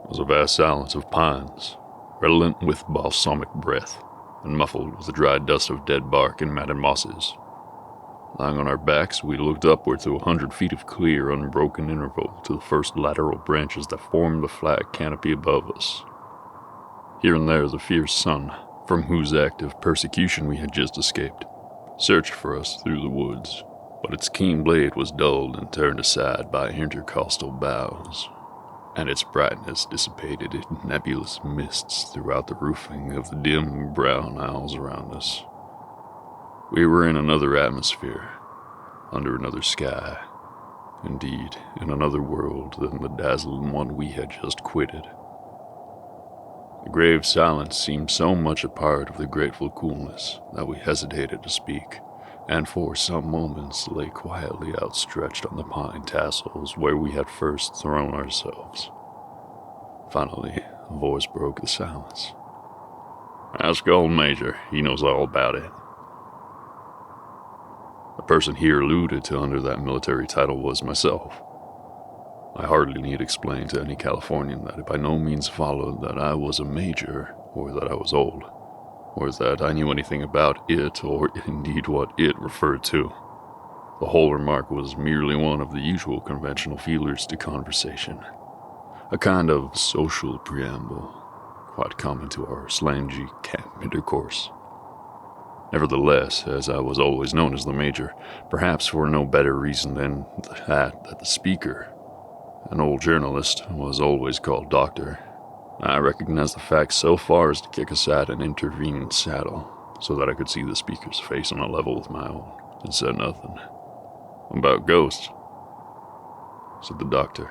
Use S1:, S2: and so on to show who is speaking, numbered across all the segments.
S1: was a vast silence of pines, redolent with balsamic breath, and muffled with the dry dust of dead bark and matted mosses. Lying on our backs, we looked upward through 100 feet of clear, unbroken interval to the first lateral branches that formed the flat canopy above us. Here and there the fierce sun, from whose active persecution we had just escaped, searched for us through the woods, but its keen blade was dulled and turned aside by intercostal boughs, and its brightness dissipated in nebulous mists throughout the roofing of the dim brown aisles around us. We were in another atmosphere, under another sky, indeed, in another world than the dazzling one we had just quitted. The grave silence seemed so much a part of the grateful coolness that we hesitated to speak, and for some moments lay quietly outstretched on the pine tassels where we had first thrown ourselves. Finally, a voice broke the silence. "Ask old Major, he knows all about it." The person here alluded to under that military title was myself. I hardly need explain to any Californian that it by no means followed that I was a major, or that I was old, or that I knew anything about it, or indeed what it referred to. The whole remark was merely one of the usual conventional feelers to conversation, a kind of social preamble, quite common to our slangy camp intercourse. Nevertheless, as I was always known as the Major, perhaps for no better reason than that the speaker, an old journalist, was always called Doctor, I recognized the fact so far as to kick aside an intervening saddle, so that I could see the speaker's face on a level with my own, and said nothing. "About ghosts," said the doctor,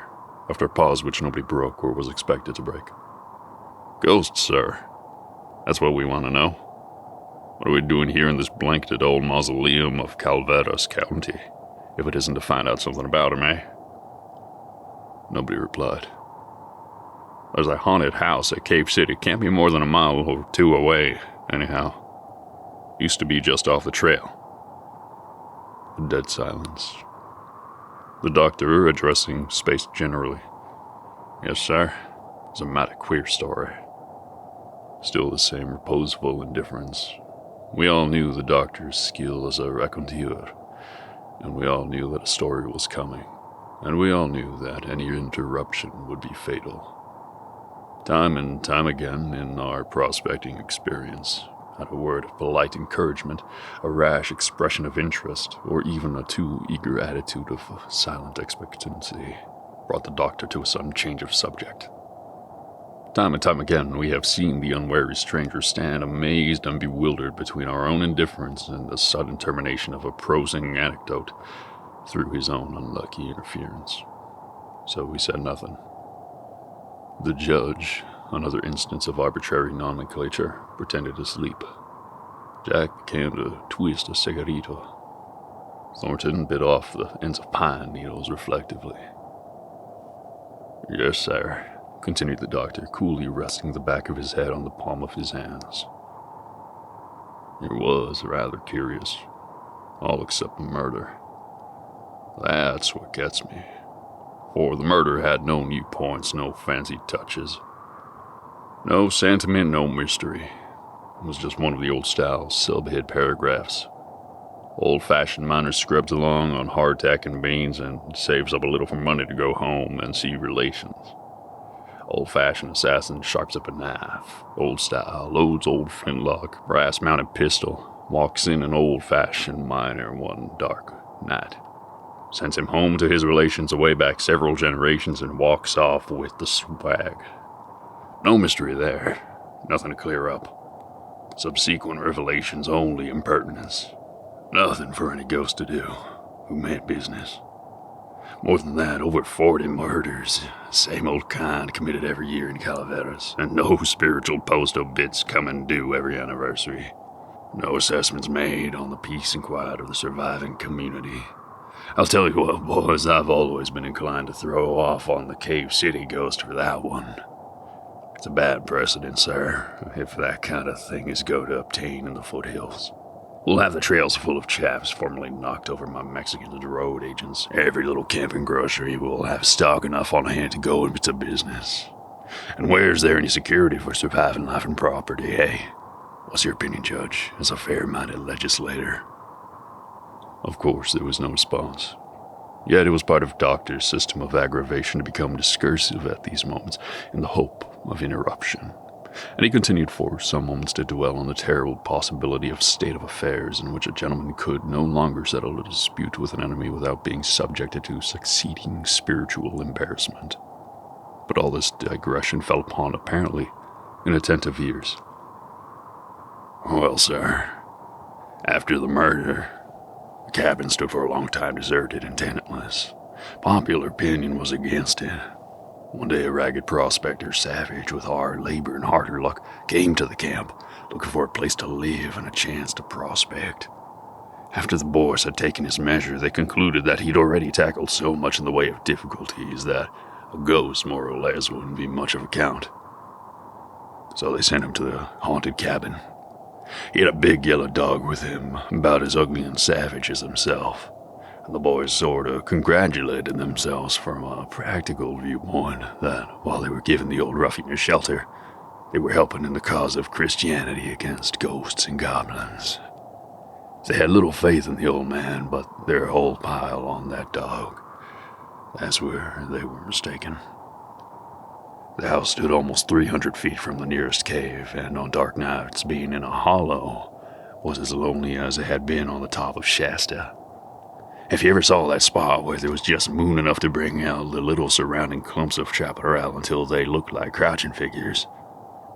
S1: after a pause which nobody broke or was expected to break. "Ghosts, sir. That's what we want to know. What are we doing here in this blanketed old mausoleum of Calaveras County, if it isn't to find out something about him, eh?" Nobody replied. "There's a haunted house at Cave City. Can't be more than a mile or two away, anyhow. Used to be just off the trail." A dead silence. The doctor, addressing space generally. "Yes, sir. It's a mighty queer story." Still the same reposeful indifference. We all knew the doctor's skill as a raconteur, and we all knew that a story was coming, and we all knew that any interruption would be fatal. Time and time again, in our prospecting experience, at a word of polite encouragement, a rash expression of interest, or even a too eager attitude of silent expectancy, brought the doctor to a sudden change of subject. Time and time again, we have seen the unwary stranger stand amazed and bewildered between our own indifference and the sudden termination of a prosing anecdote through his own unlucky interference. So we said nothing. The judge, another instance of arbitrary nomenclature, pretended to sleep. Jack began to twist a cigarrito. Thornton bit off the ends of pine needles reflectively. "Yes, sir," continued the doctor, coolly resting the back of his head on the palm of his hands. "It was rather curious, all except the murder. That's what gets me. For the murder had no new points, no fancy touches. No sentiment, no mystery. It was just one of the old-style subhead paragraphs. Old-fashioned miner scrubs along on hardtack and beans and saves up a little for money to go home and see relations. Old-fashioned assassin sharps up a knife. Old-style loads old flintlock, brass-mounted pistol. Walks in an old-fashioned miner one dark night. Sends him home to his relations away back several generations and walks off with the swag. No mystery there. Nothing to clear up. Subsequent revelations only impertinence. Nothing for any ghost to do who meant business. More than that, over 40 murders, same old kind committed every year in Calaveras, and no spiritual post obits coming due every anniversary. No assessments made on the peace and quiet of the surviving community. I'll tell you what, boys, I've always been inclined to throw off on the Cave City ghost for that one. It's a bad precedent, sir, if that kind of thing is going to obtain in the foothills. We'll have the trails full of chaps formerly knocked over by Mexican road agents. Every little camping grocery will have stock enough on hand to go into business. And where is there any security for surviving life and property, eh? What's your opinion, Judge, as a fair-minded legislator? Of course, there was no response. Yet it was part of Doctor's system of aggravation to become discursive at these moments in the hope of interruption. And he continued for some moments to dwell on the terrible possibility of state of affairs in which a gentleman could no longer settle a dispute with an enemy without being subjected to succeeding spiritual embarrassment. But all this digression fell upon apparently inattentive ears. Well, sir, after the murder, the cabin stood for a long time deserted and tenantless. Popular opinion was against it. One day a ragged prospector, savage with hard labor and harder luck, came to the camp, looking for a place to live and a chance to prospect. After the boys had taken his measure, they concluded that he'd already tackled so much in the way of difficulties that a ghost, more or less, wouldn't be much of account. So they sent him to the haunted cabin. He had a big yellow dog with him, about as ugly and savage as himself. And the boys sort of congratulated themselves from a practical viewpoint that while they were giving the old ruffian a shelter, they were helping in the cause of Christianity against ghosts and goblins. They had little faith in the old man, but their whole pile on that dog. That's where they were mistaken. The house stood almost 300 feet from the nearest cave, and on dark nights, being in a hollow, was as lonely as it had been on the top of Shasta. If you ever saw that spot where there was just moon enough to bring out the little surrounding clumps of chaparral until they looked like crouching figures,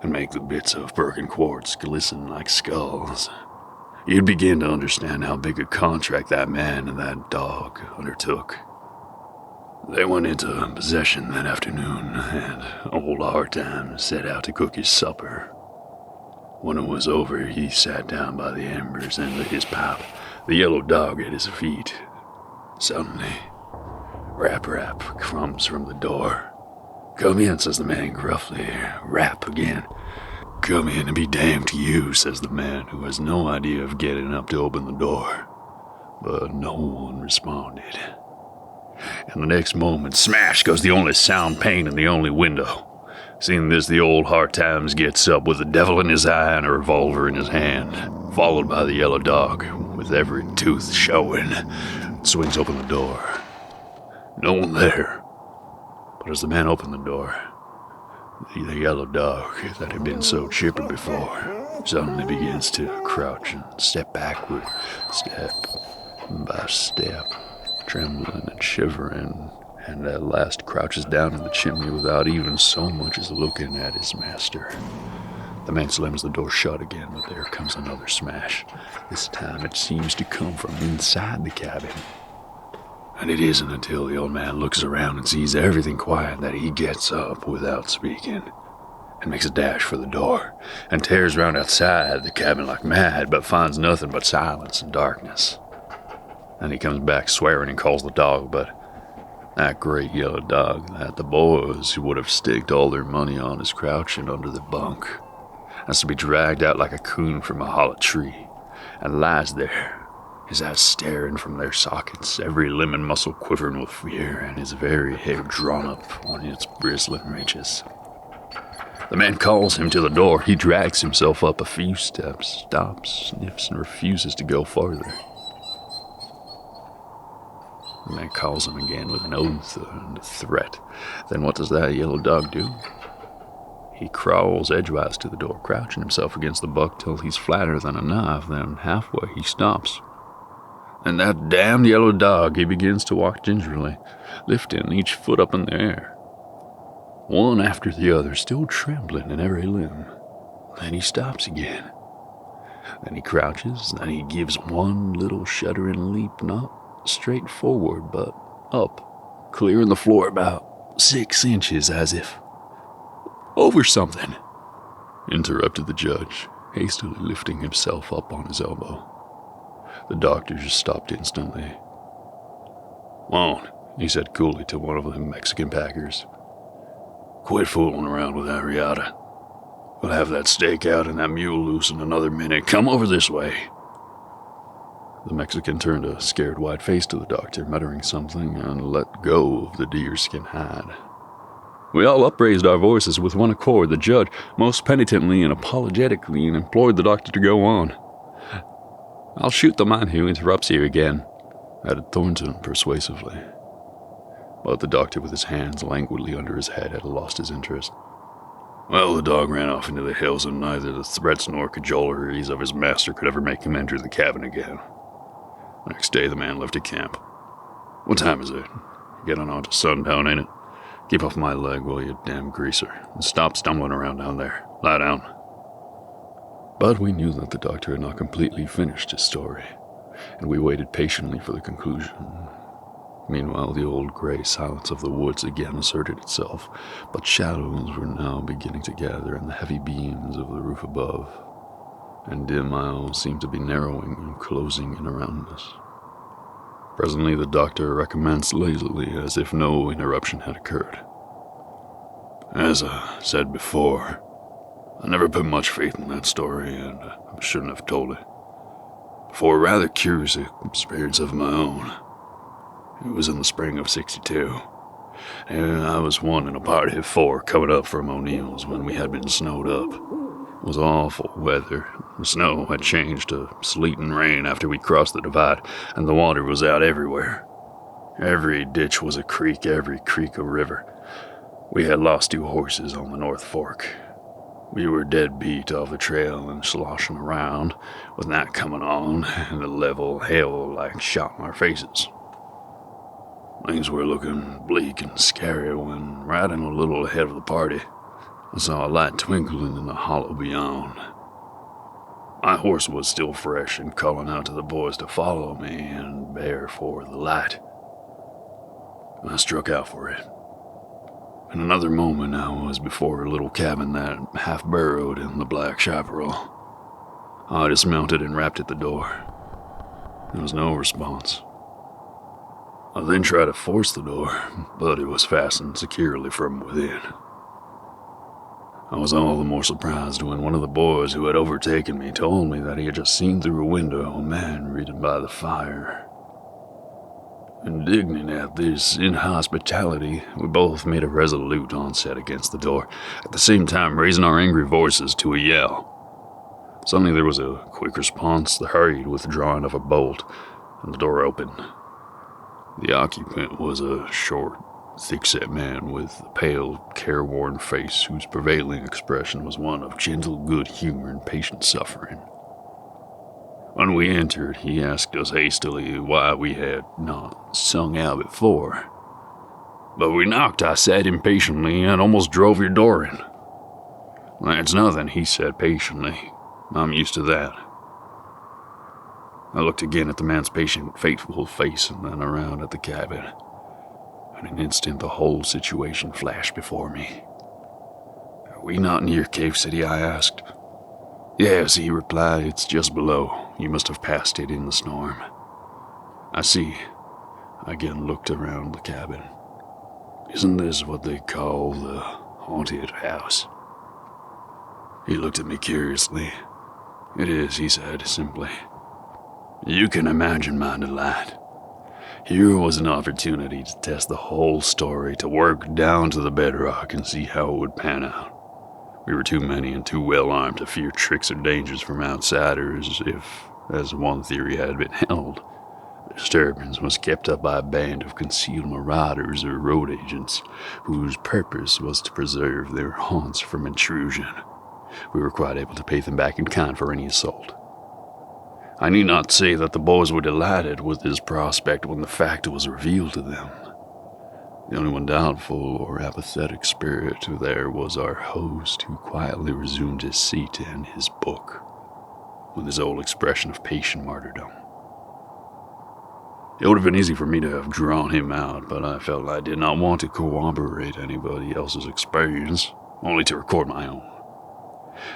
S1: and make the bits of broken quartz glisten like skulls, you'd begin to understand how big a contract that man and that dog undertook. They went into possession that afternoon, and old Hard Times set out to cook his supper. When it was over, he sat down by the embers and lit his pipe, the yellow dog at his feet. Suddenly, rap, rap, comes from the door. Come in, says the man gruffly. Rap again. Come in and be damned to you, says the man, who has no idea of getting up to open the door. But no one responded. And the next moment, smash goes the only sound pane in the only window. Seeing this, the old Hard Times gets up with the devil in his eye and a revolver in his hand, followed by the yellow dog, with every tooth showing, swings open the door. No one there. But as the man opened the door, the yellow dog that had been so chipper before suddenly begins to crouch and step backward, step by step, trembling and shivering, and at last crouches down in the chimney without even so much as looking at his master. The man slams the door shut again, but there comes another smash. This time it seems to come from inside the cabin. And it isn't until the old man looks around and sees everything quiet that he gets up without speaking and makes a dash for the door and tears round outside the cabin like mad, but finds nothing but silence and darkness. Then he comes back swearing and calls the dog, but that great yellow dog that the boys would have staked all their money on is crouching under the bunk, has to be dragged out like a coon from a hollow tree, and lies there, his eyes staring from their sockets, every limb and muscle quivering with fear, and his very hair drawn up on its bristling ridges. The man calls him to the door. He drags himself up a few steps, stops, sniffs, and refuses to go farther. The man calls him again with an oath and a threat. Then what does that yellow dog do? He crawls edgewise to the door, crouching himself against the buck till he's flatter than a knife. Then halfway he stops. And that damned yellow dog, he begins to walk gingerly, lifting each foot up in the air, one after the other, still trembling in every limb. Then he stops again. Then he crouches, then he gives one little shuddering leap, not straight forward, but up, clearing the floor about 6 inches, as if over something, interrupted the judge, hastily lifting himself up on his elbow. The doctor just stopped instantly. "Won't," he said coolly to one of the Mexican packers. "Quit fooling around with that riata. We'll have that stake out and that mule loose in another minute. Come over this way." The Mexican turned a scared white face to the doctor, muttering something, and let go of the deerskin hide. We all upraised our voices with one accord. The judge, most penitently and apologetically, implored the doctor to go on. "I'll shoot the man who interrupts you again," added Thornton persuasively. But the doctor, with his hands languidly under his head, had lost his interest. Well, the dog ran off into the hills, and neither the threats nor cajoleries of his master could ever make him enter the cabin again. Next day, the man left at camp. "What time is it? Getting on to sundown, ain't it? Keep off my leg, will you, damn greaser, and stop stumbling around down there. Lie down." But we knew that the doctor had not completely finished his story, and we waited patiently for the conclusion. Meanwhile, the old gray silence of the woods again asserted itself, but shadows were now beginning to gather in the heavy beams of the roof above, and dim aisles seemed to be narrowing and closing in around us. Presently, the doctor recommenced lazily, as if no interruption had occurred. "As I said before, I never put much faith in that story, and I shouldn't have told it. For a rather curious experience of my own. It was in the spring of '62, and I was one in a party of 4 coming up from O'Neill's when we had been snowed up. It was awful weather. The snow had changed to sleet and rain after we crossed the divide, and the water was out everywhere. Every ditch was a creek, every creek a river. We had lost 2 horses on the North Fork. We were dead beat off the trail and sloshing around, with night coming on and the level hell like shot in our faces. Things were looking bleak and scary when, riding a little ahead of the party, I saw a light twinkling in the hollow beyond. My horse was still fresh and calling out to the boys to follow me and bear for the light. I struck out for it. In another moment, I was before a little cabin that half burrowed in the black chaparral. I dismounted and rapped at the door. There was no response. I then tried to force the door, but it was fastened securely from within. I was all the more surprised when one of the boys who had overtaken me told me that he had just seen through a window a man reading by the fire. Indignant at this inhospitality, we both made a resolute onset against the door, at the same time raising our angry voices to a yell. Suddenly there was a quick response, the hurried withdrawing of a bolt, and the door opened. The occupant was a short, thick-set man with a pale, careworn face whose prevailing expression was one of gentle good humor and patient suffering. When we entered, he asked us hastily why we had not sung out before. "But we knocked," I said impatiently, "and almost drove your door in." "That's nothing," he said patiently. "I'm used to that." I looked again at the man's patient, fateful face and then around at the cabin. In an instant, the whole situation flashed before me. "Are we not near Cave City?" I asked. "Yes," he replied. "It's just below. You must have passed it in the storm." "I see." I again looked around the cabin. "Isn't this what they call the haunted house?" He looked at me curiously. "It is," he said simply. You can imagine my delight. Here was an opportunity to test the whole story, to work down to the bedrock and see how it would pan out. We were too many and too well armed to fear tricks or dangers from outsiders if, as one theory had been held, the disturbance was kept up by a band of concealed marauders or road agents whose purpose was to preserve their haunts from intrusion. We were quite able to pay them back in kind for any assault. I need not say that the boys were delighted with this prospect when the fact was revealed to them. The only one doubtful or apathetic spirit there was our host, who quietly resumed his seat and his book, with his old expression of patient martyrdom. It would have been easy for me to have drawn him out, but I felt I did not want to corroborate anybody else's experience, only to record my own.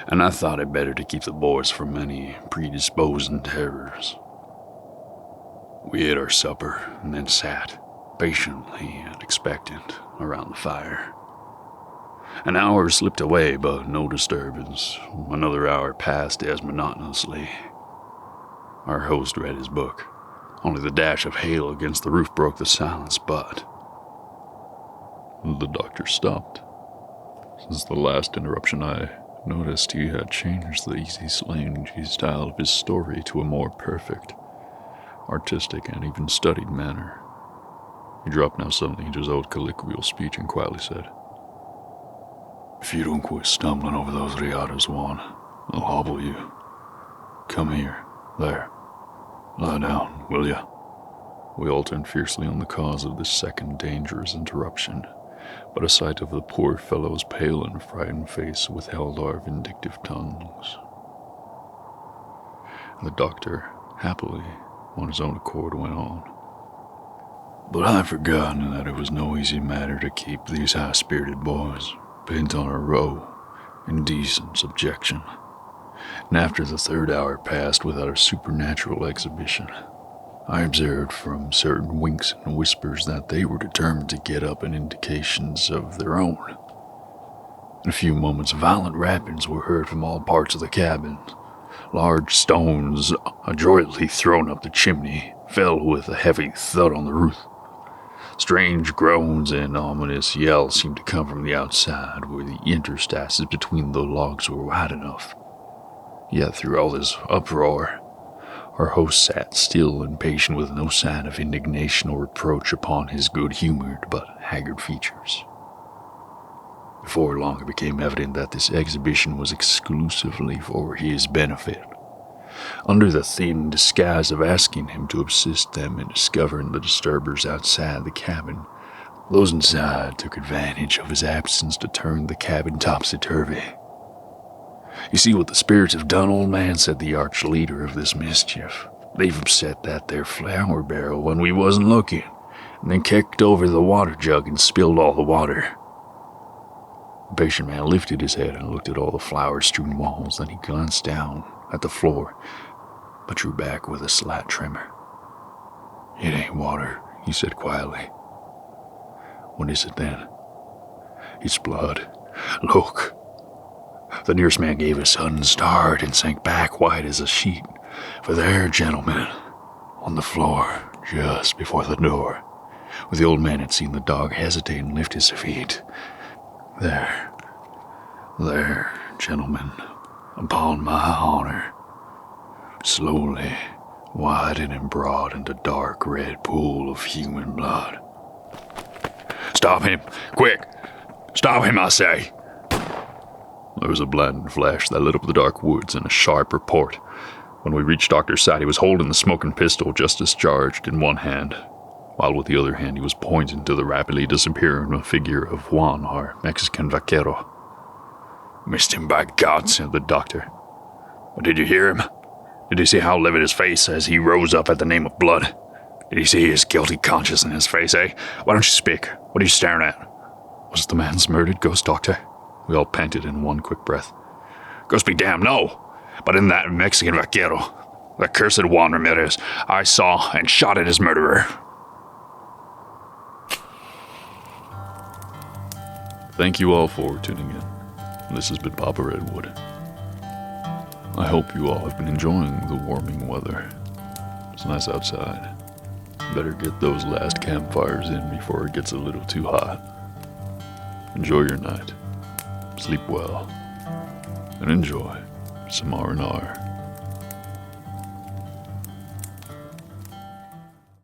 S1: And I thought it better to keep the boys from any predisposing terrors. We ate our supper and then sat, patiently and expectant, around the fire. An hour slipped away, but no disturbance. Another hour passed as monotonously. Our host read his book. Only the dash of hail against the roof broke the silence, but The doctor stopped. Since the last interruption, I noticed he had changed the easy slangy style of his story to a more perfect, artistic, and even studied manner. He dropped now suddenly into his old colloquial speech and quietly said, "If you don't quit stumbling over those riatas, Juan, I'll hobble you. Come here. There. Lie down, will ya?" We all turned fiercely on the cause of this second dangerous interruption, but a sight of the poor fellow's pale and frightened face withheld our vindictive tongues. And the doctor, happily, on his own accord, went on. "But I'd forgotten that it was no easy matter to keep these high-spirited boys bent on a row in decent subjection, and after the third hour passed without a supernatural exhibition, I observed from certain winks and whispers that they were determined to get up in indications of their own. In a few moments, violent rappings were heard from all parts of the cabin. Large stones, adroitly thrown up the chimney, fell with a heavy thud on the roof. Strange groans and ominous yells seemed to come from the outside, where the interstices between the logs were wide enough. Yet through all this uproar, our host sat still and patient, with no sign of indignation or reproach upon his good-humored but haggard features. Before long it became evident that this exhibition was exclusively for his benefit. Under the thin disguise of asking him to assist them in discovering the disturbers outside the cabin, those inside took advantage of his absence to turn the cabin topsy-turvy. "You see what the spirits have done, old man," said the arch leader of this mischief. "They've upset that there flour barrel when we wasn't looking, and then kicked over the water jug and spilled all the water." The patient man lifted his head and looked at all the flour-strewn walls. Then he glanced down at the floor, but drew back with a slight tremor. "It ain't water," he said quietly. "What is it then?" "It's blood. Look." The nearest man gave a sudden start and sank back white as a sheet. For there, gentlemen, on the floor, just before the door, where the old man had seen the dog hesitate and lift his feet. There, gentlemen, upon my honor, slowly widening broad into dark red pool of human blood. "Stop him! Quick! Stop him, I say!" There was a blinding flash that lit up the dark woods and a sharp report. When we reached Doctor's side, he was holding the smoking pistol just discharged in one hand, while with the other hand he was pointing to the rapidly disappearing figure of Juan, our Mexican vaquero. "Missed him, by God," said the doctor. "But did you hear him? Did you see how livid his face as he rose up at the name of blood? Did you see his guilty conscience in his face, eh? Why don't you speak? What are you staring at?" "Was the man's murdered, Ghost Doctor?" We all panted in one quick breath. "Ghost be damned, no! But in that Mexican vaquero, that cursed Juan Ramirez, I saw and shot at his murderer." Thank you all for tuning in. This has been Papa Redwood. I hope you all have been enjoying the warming weather. It's nice outside. Better get those last campfires in before it gets a little too hot. Enjoy your night. Sleep well. And enjoy some R&R.